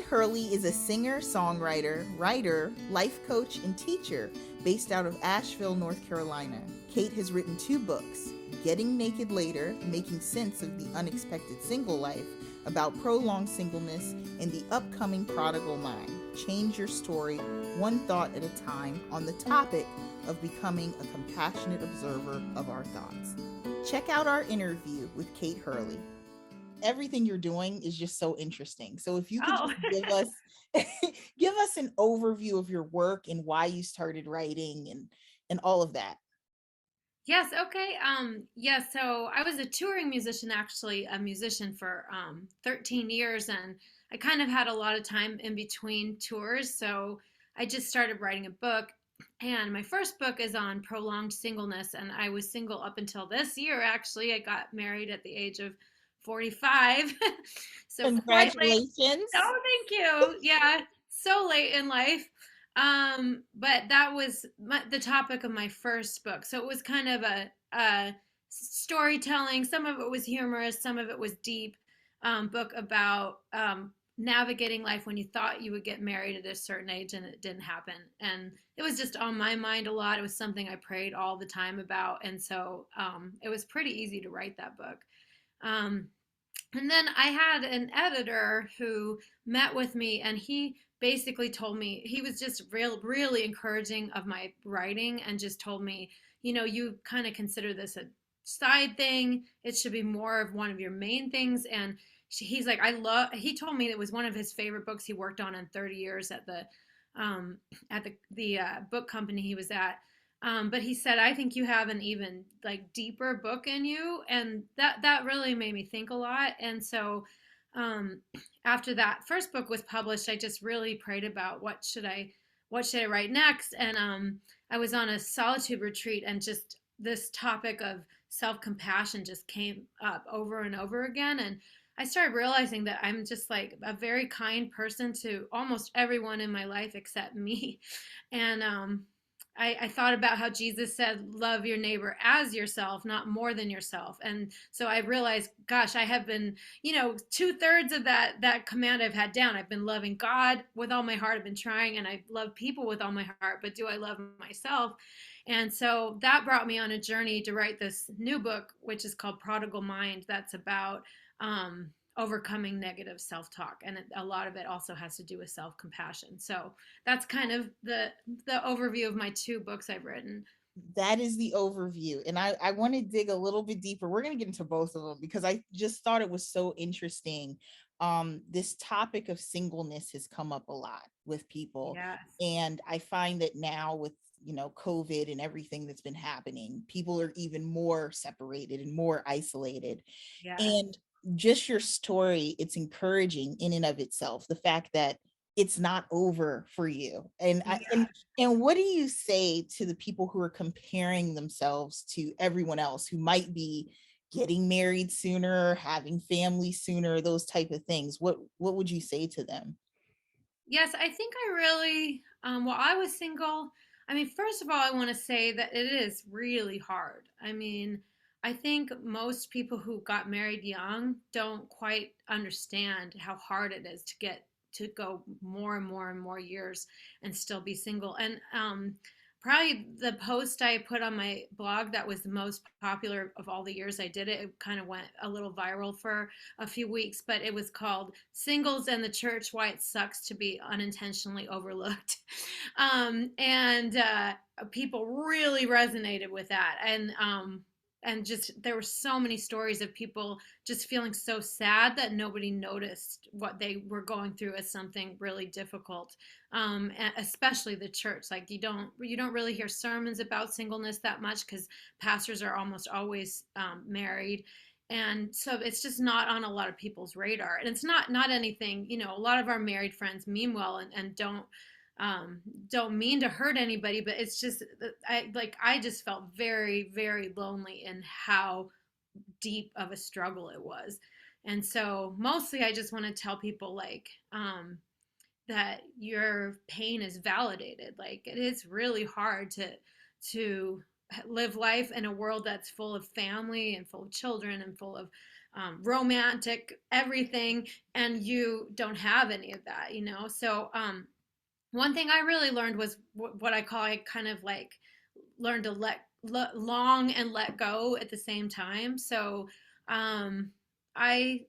Hurley is a singer, songwriter, writer, life coach, and teacher based out of Asheville, North Carolina. Kate has written two books: Getting Naked Later, Making Sense of the Unexpected Single Life, about prolonged singleness, and the upcoming Prodigal Mind. Change your story one thought at a time on the topic of becoming a compassionate observer of our thoughts. Check out our interview with Kate Hurley. Everything you're doing is just so interesting. So if you could Oh, just give us give us an overview of your work and why you started writing and all of that. yes, okay. Yeah, so I was a touring musician, actually, a musician for 13 years, and I kind of had a lot of time in between tours. So I just started writing a book, and my first book is on prolonged singleness, and I was single up until this year, actually. I got married at the age of 45, so quite late. Congratulations. Oh, thank you. Yeah, so late in life. But that was the topic of my first book. So it was kind of a storytelling. Some of it was humorous, some of it was deep. Book about navigating life when you thought you would get married at a certain age and it didn't happen. And it was just on my mind a lot. It was something I prayed all the time about. And so it was pretty easy to write that book. Um, and then I had an editor who met with me, and he basically told me he was just really encouraging of my writing, and just told me, you kind of consider this a side thing. It should be more of one of your main things. And he's like, he told me it was one of his favorite books he worked on in 30 years um, at the book company he was at. But he said, I think you have an even like deeper book in you. And that really made me think a lot. And so um, after that first book was published, I just really prayed about what should I write next. And I was on a solitude retreat, and just this topic of self-compassion just came up over and over again. And I started realizing that I'm just like a very kind person to almost everyone in my life except me. And I thought about how Jesus said, love your neighbor as yourself, not more than yourself. And so I realized, gosh, I have been, 2/3 of that command I've had down. I've been loving God with all my heart. I've been trying, and I love people with all my heart, but do I love myself? And so that brought me on a journey to write this new book, which is called Prodigal Mind. That's about overcoming negative self-talk, and a lot of it also has to do with self-compassion. So that's kind of the overview of my two books I've written. That is the overview. And I want to dig a little bit deeper. We're going to get into both of them because I just thought it was so interesting. This topic of singleness has come up a lot with people. Yes. And I find that now with COVID and everything that's been happening, people are even more separated and more isolated. Yes. And just your story, it's encouraging in and of itself, the fact that it's not over for you. And I Yeah. and what do you say to the people who are comparing themselves to everyone else who might be getting married sooner, having families sooner, those type of things? What would you say to them? Yes, I think I really, while I was single, I mean, first of all, I want to say that it is really hard. I mean, I think most people who got married young don't quite understand how hard it is to go more and more and more years and still be single. And probably the post I put on my blog that was the most popular of all the years I did it, it kind of went a little viral for a few weeks, but it was called Singles and the Church: Why It Sucks to Be Unintentionally Overlooked. And people really resonated with that. And just there were so many stories of people just feeling so sad that nobody noticed what they were going through as something really difficult. And especially the church, like you don't really hear sermons about singleness that much because pastors are almost always married, and so it's just not on a lot of people's radar. And it's not anything, a lot of our married friends mean well, and don't mean to hurt anybody, but it's just I just felt very, very lonely in how deep of a struggle it was. And so mostly I just want to tell people, like, that your pain is validated. Like, it is really hard to live life in a world that's full of family and full of children and full of romantic everything, and you don't have any of that, you know? So one thing I really learned was what I call, I kind of like learn to long and let go at the same time. So um, I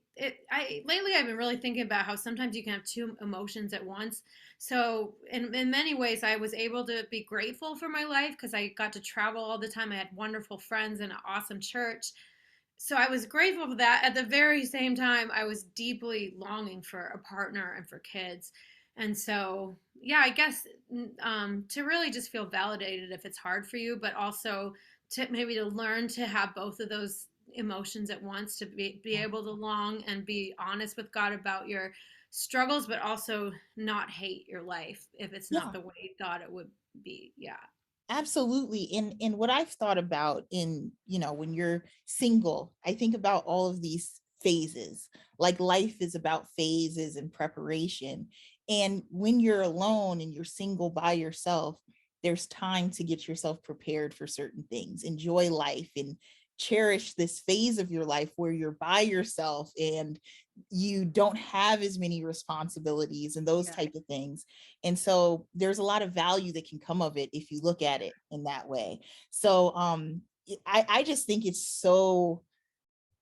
lately I've been really thinking about how sometimes you can have two emotions at once. So in many ways, I was able to be grateful for my life because I got to travel all the time. I had wonderful friends and an awesome church. So I was grateful for that. At the very same time, I was deeply longing for a partner and for kids. And so, yeah, I guess to really just feel validated if it's hard for you, but also to maybe to learn to have both of those emotions at once, to be able to long and be honest with God about your struggles, but also not hate your life if it's not Yeah. the way you thought it would be. Yeah. Absolutely. And what I've thought about in, when you're single, I think about all of these phases. Like life is about phases and preparation. And when you're alone and you're single by yourself, there's time to get yourself prepared for certain things, enjoy life and cherish this phase of your life where you're by yourself and you don't have as many responsibilities and those Yeah. type of things. And so there's a lot of value that can come of it if you look at it in that way. So I just think it's so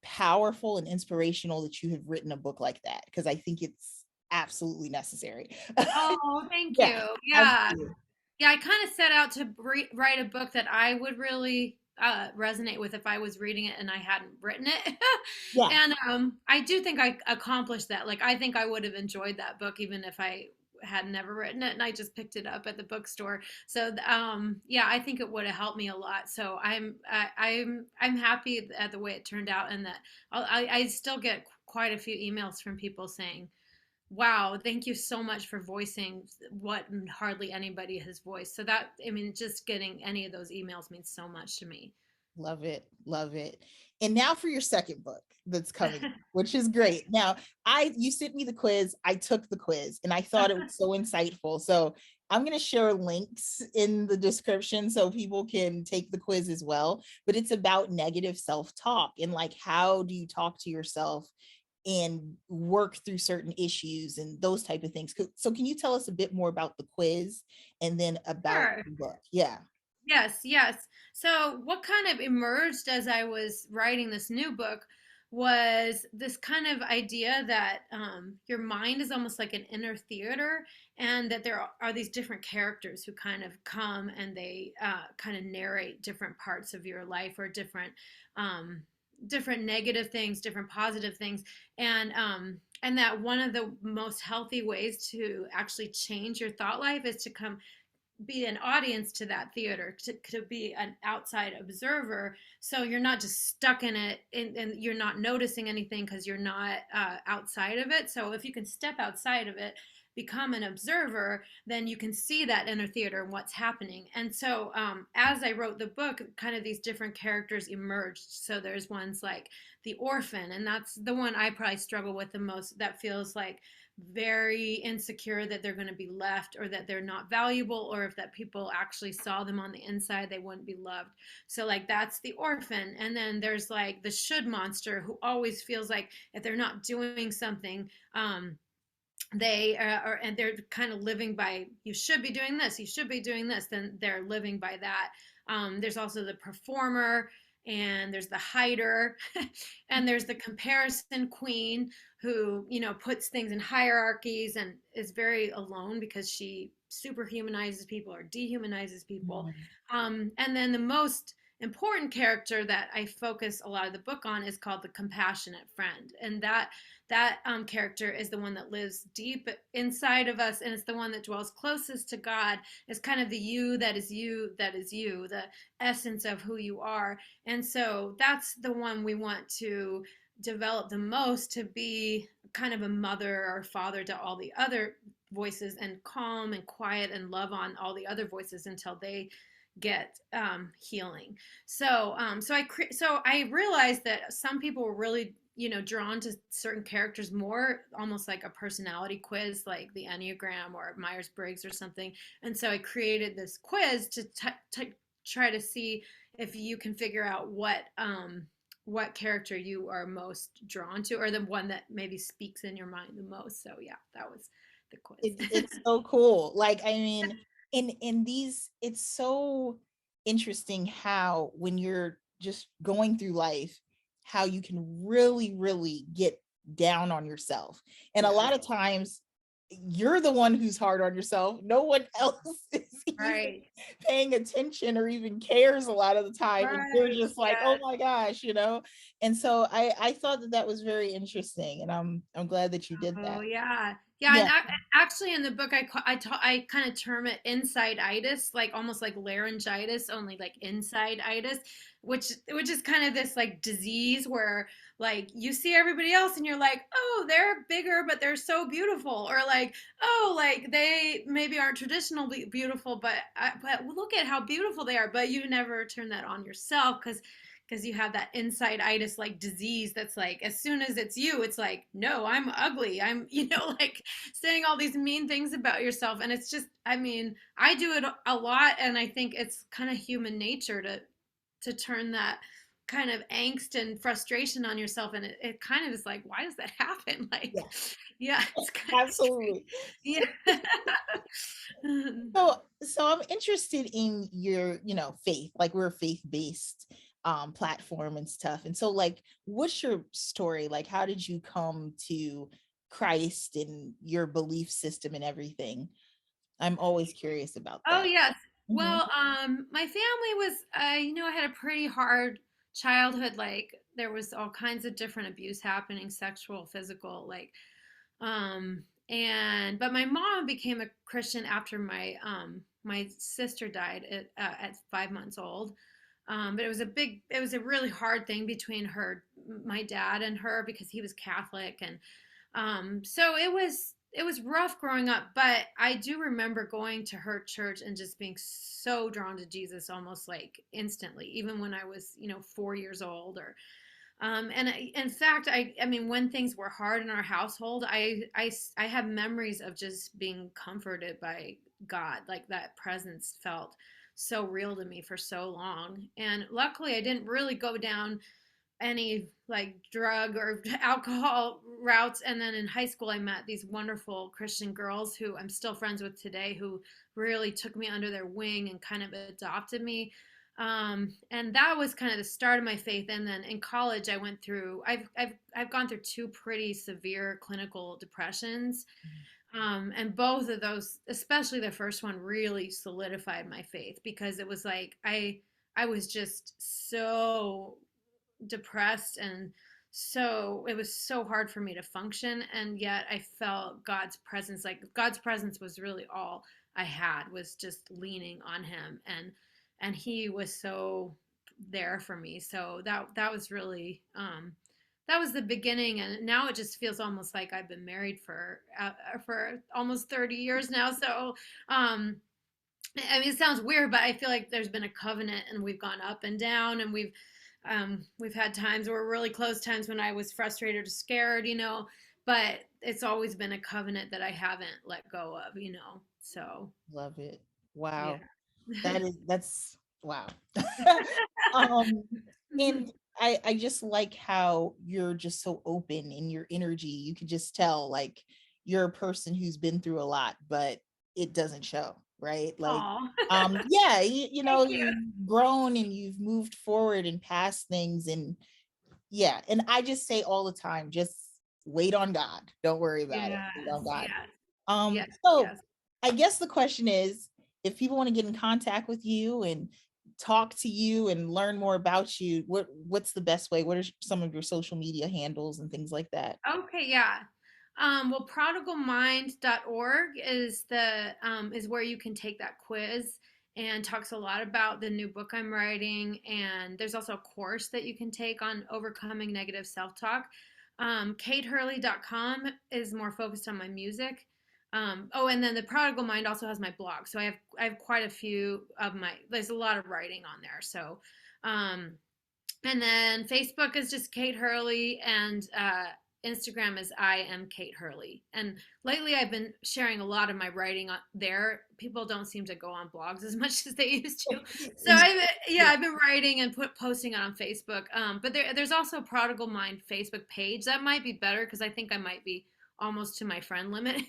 powerful and inspirational that you have written a book like that, because I think it's absolutely necessary. Oh, thank Yeah, you. Yeah. absolutely. Yeah, I kind of set out to write a book that I would really resonate with if I was reading it and I hadn't written it. Yeah. And I do think I accomplished that. Like, I think I would have enjoyed that book even if I had never written it and I just picked it up at the bookstore. So, yeah, I think it would have helped me a lot. So I'm happy at the way it turned out, and that I still get quite a few emails from people saying, wow, thank you so much for voicing what hardly anybody has voiced. So that, I mean, just getting any of those emails means so much to me. Love it. Love it. And now for your second book that's coming, which is great. Now, you sent me the quiz. I took the quiz and I thought it was so insightful. So I'm going to share links in the description so people can take the quiz as well. But it's about negative self-talk and like, how do you talk to yourself and work through certain issues and those type of things. So can you tell us a bit more about the quiz and then about Sure. the book? Yeah. Yes, yes. So, what kind of emerged as I was writing this new book was this kind of idea that your mind is almost like an inner theater, and that there are these different characters who kind of come and they kind of narrate different parts of your life, or um, different negative things, different positive things, and that one of the most healthy ways to actually change your thought life is to come be an audience to that theater, to be an outside observer, so you're not just stuck in it, and you're not noticing anything because you're not outside of it. So if you can step outside of it, become an observer, then you can see that inner theater and what's happening. And so as I wrote the book, kind of these different characters emerged. So there's ones like the orphan, and that's the one I probably struggle with the most, that feels like very insecure that they're going to be left, or that they're not valuable, or if that people actually saw them on the inside they wouldn't be loved. So like, that's the orphan. And then there's like the should monster, who always feels like if they're not doing something, they are, and they're kind of living by, you should be doing this, you should be doing this, then they're living by that. There's also the performer, and there's the hider, and there's the comparison queen, who, you know, puts things in hierarchies and is very alone because she superhumanizes people or dehumanizes people. And then the most important character that I focus a lot of the book on is called the compassionate friend, and that character is the one that lives deep inside of us, and it's the one that dwells closest to God. It's kind of the you that is you, that is you, the essence of who you are. And so that's the one we want to develop the most, to be kind of a mother or father to all the other voices, and calm and quiet and love on all the other voices until they get healing. So I realized that some people were really, you know, drawn to certain characters more, almost like a personality quiz, like the Enneagram or Myers-Briggs or something. And so I created this quiz to try to see if you can figure out what character you are most drawn to, or the one that maybe speaks in your mind the most. So yeah, that was the quiz. It's so cool. Like, I mean, in these, it's so interesting how when you're just going through life, how you can really, really get down on yourself. And a Yeah. lot of times you're the one who's hard on yourself. No one else is even Right. paying attention or even cares a lot of the time. And you're Right. just like, oh Yes. my gosh, you know? And so I thought that that was very interesting. And I'm glad that you did Oh that. yeah, yeah. Yeah. And actually, in the book, I kind of term it inside-itis, like almost like laryngitis, only like inside-itis, which is kind of this like disease where like you see everybody else and you're like, oh, they're bigger, but they're so beautiful, or like, oh, like they maybe aren't traditionally beautiful, but look at how beautiful they are, but you never turn that on yourself because you have that inside-itis like disease that's like as soon as it's you, it's like, no, I'm ugly, I'm like saying all these mean things about yourself. And it's just, I mean, I do it a lot, and I think it's kind of human nature to turn that kind of angst and frustration on yourself. And it kind of is like, why does that happen? Like, Yeah. yeah, it's kind of Absolutely. yeah. So I'm interested in your, faith. Like, we're a faith-based platform and stuff. And so, like, what's your story? Like, how did you come to Christ and your belief system and everything? I'm always curious about Oh that. yes. Mhm. Well, my family was, I had a pretty hard childhood. Like there was all kinds of different abuse happening, sexual, physical, like, but my mom became a Christian after my sister died at 5 months old. But it was a really hard thing between my dad and her, because he was Catholic. And so it was rough growing up, but I do remember going to her church and just being so drawn to Jesus almost like instantly, even when I was 4 years old. Or in fact, I mean, when things were hard in our household, I have memories of just being comforted by God. Like that presence felt so real to me for so long. And luckily, I didn't really go down any like drug or alcohol routes. And then in high school, I met these wonderful Christian girls who I'm still friends with today, who really took me under their wing and kind of adopted me. And that was kind of the start of my faith. And then in college, I've gone through two pretty severe clinical depressions. And both of those, especially the first one, really solidified my faith, because it was like I was just so depressed, and so it was so hard for me to function. And yet I felt God's presence. Like God's presence was really all I had, was just leaning on him, and he was so there for me. So that was really that was the beginning. And now it just feels almost like I've been married for almost 30 years now. So I mean, it sounds weird, but I feel like there's been a covenant, and we've gone up and down, and we've had times where really close, times when I was frustrated or scared, but it's always been a covenant that I haven't let go of. So Love it. yeah. Wow. That's wow. um and I just like how you're just so open in your energy. You could just tell, like, you're a person who's been through a lot, but it doesn't show, right? Like, Oh, yeah, thank you. you've grown and you've moved forward and past things. And yeah, and I just say all the time, just wait on God. Don't worry about it. Wait on Yes, God. yes, yes, So yes. I guess the question is, if people want to get in contact with you and talk to you and learn more about you, what's the best way? What are some of your social media handles and things like that? Okay, yeah. Well, prodigalmind.org is where you can take that quiz, and talks a lot about the new book I'm writing. And there's also a course that you can take on overcoming negative self-talk. KateHurley.com is more focused on my music. Oh, and then the Prodigal Mind also has my blog. So I have quite a few of there's a lot of writing on there. So, and then Facebook is just Kate Hurley, and Instagram is I am Kate Hurley. And lately I've been sharing a lot of my writing on there. People don't seem to go on blogs as much as they used to. So I've been writing and posting it on Facebook. But there's also Prodigal Mind Facebook page. That might be better because I think I might be almost to my friend limit.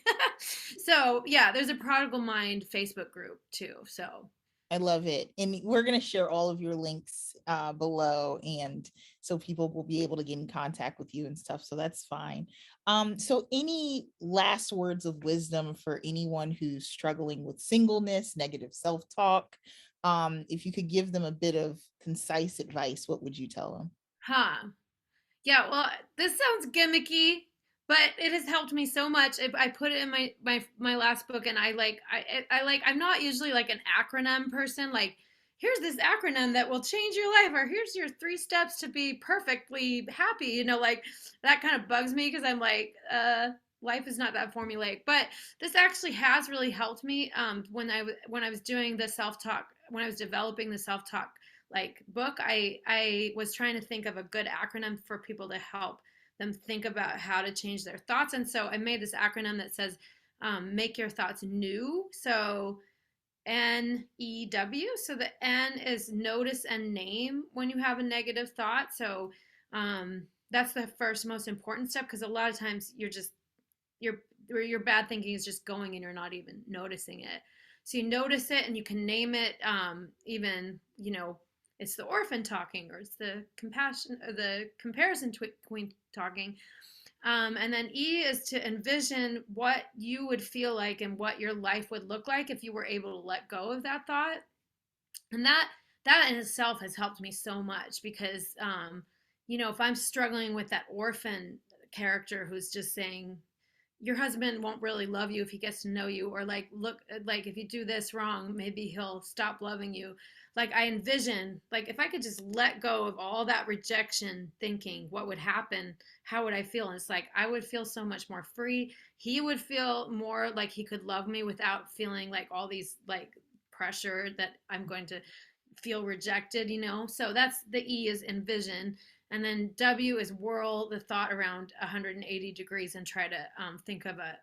So yeah, there's a Prodigal Mind Facebook group too. So I love it. And we're going to share all of your links below. And so people will be able to get in contact with you and stuff. So that's fine. So any last words of wisdom for anyone who's struggling with singleness, negative self-talk? If you could give them a bit of concise advice, what would you tell them? huh. Yeah, well, this sounds gimmicky, but it has helped me so much. I put it in my last book, and I'm not usually like an acronym person. Like, here's this acronym that will change your life, or here's your 3 steps to be perfectly happy. Like that kind of bugs me because I'm like, life is not that formulaic. But this actually has really helped me. When I was doing the self talk, when I was developing the self talk like book, I was trying to think of a good acronym for people to help them think about how to change their thoughts. And so I made this acronym that says make your thoughts new. So NEW. So the N is notice and name when you have a negative thought. So that's the first most important step, because a lot of times your bad thinking is just going and you're not even noticing it. So you notice it and you can name it. Even it's the orphan talking, or it's the compassion, or the comparison queen talking. And then E is to envision what you would feel like and what your life would look like if you were able to let go of that thought. And that in itself has helped me so much, because if I'm struggling with that orphan character who's just saying your husband won't really love you if he gets to know you, or like, look, like if you do this wrong, maybe he'll stop loving you. Like I envision, like if I could just let go of all that rejection thinking, what would happen? How would I feel? And it's like I would feel so much more free. He would feel more like he could love me without feeling like all these like pressure that I'm going to feel rejected. So that's the E is envision. And then W is whirl the thought around 180 degrees and try to think of an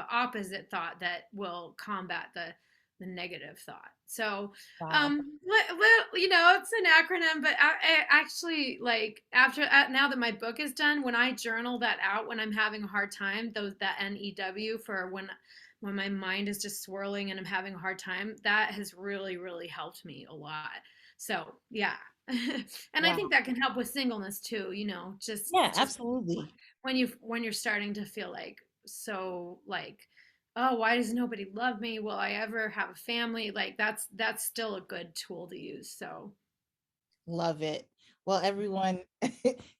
opposite thought that will combat the negative thought. So, Wow. it's an acronym, but I actually like after now that my book is done, when I journal that out when I'm having a hard time, that NEW for when my mind is just swirling and I'm having a hard time, that has really, really helped me a lot. So yeah. And I Wow. think that can help with singleness too, Yeah, just absolutely. when you're starting to feel like so like, oh, why does nobody love me? Will I ever have a family? Like that's still a good tool to use. So Love it. Well, everyone,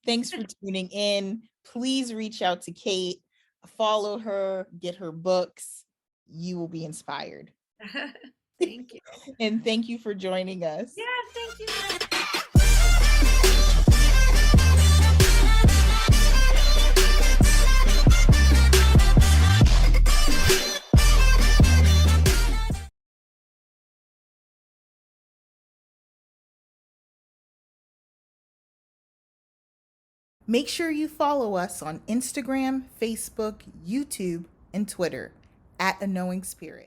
thanks for tuning in. Please reach out to Kate, follow her, get her books. You will be inspired. thank you. And thank you for joining us. Yeah, thank you. Make sure you follow us on Instagram, Facebook, YouTube, and Twitter @Aknowingspirit.